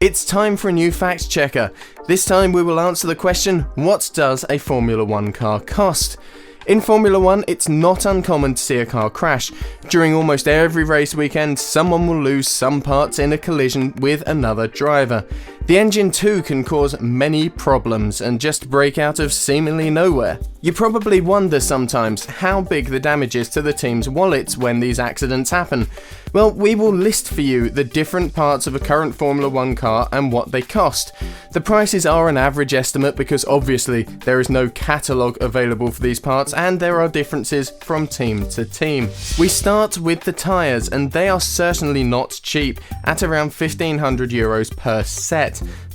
It's time for a new fact checker. This time we will answer the question, what does a Formula 1 car cost? In Formula 1, it's not uncommon to see a car crash. During almost every race weekend, someone will lose some parts in a collision with another driver. The engine too can cause many problems and just break out of seemingly nowhere. You probably wonder sometimes how big the damage is to the team's wallets when these accidents happen. Well, we will list for you the different parts of a current Formula 1 car and what they cost. The prices are an average estimate because obviously there is no catalogue available for these parts and there are differences from team to team. We start with the tyres, and they are certainly not cheap at around €1,500 per set.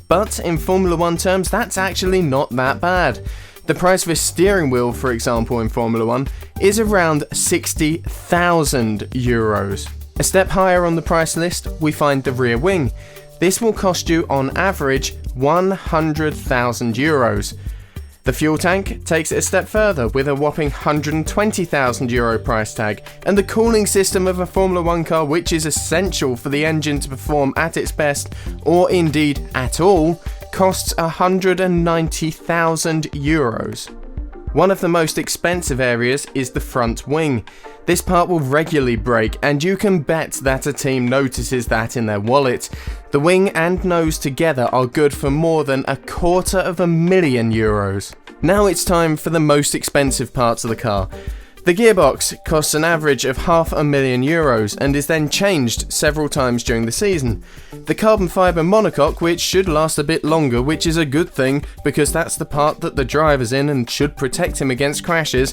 But in Formula 1 terms, that's actually not that bad. The price of a steering wheel, for example, in Formula 1 is around €60,000. A step higher on the price list, we find the rear wing. This will cost you on average €100,000. The fuel tank takes it a step further with a whopping €120,000 price tag, and the cooling system of a Formula 1 car, which is essential for the engine to perform at its best, or indeed at all, costs €190,000. One of the most expensive areas is the front wing. This part will regularly break, and you can bet that a team notices that in their wallet. The wing and nose together are good for more than €250,000. Now it's time for the most expensive parts of the car. The gearbox costs an average of €500,000 and is then changed several times during the season. The carbon fibre monocoque, which should last a bit longer, which is a good thing because that's the part that the driver's in and should protect him against crashes.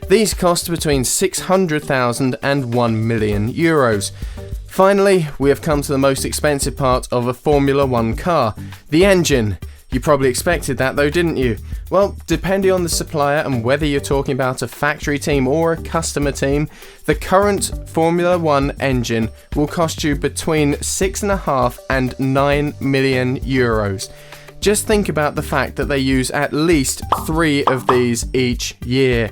These cost between €600,000 and €1,000,000. Finally, we have come to the most expensive part of a Formula 1 car, the engine. You probably expected that though, didn't you? Well, depending on the supplier and whether you're talking about a factory team or a customer team, the current Formula 1 engine will cost you between €6.5 and €9,000,000. Just think about the fact that they use at least 3 of these each year.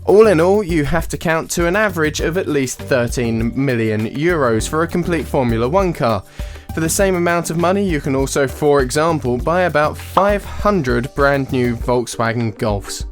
All in all, you have to count to an average of at least €13,000,000 for a complete Formula 1 car. For the same amount of money, you can also, for example, buy about 500 brand new Volkswagen Golfs.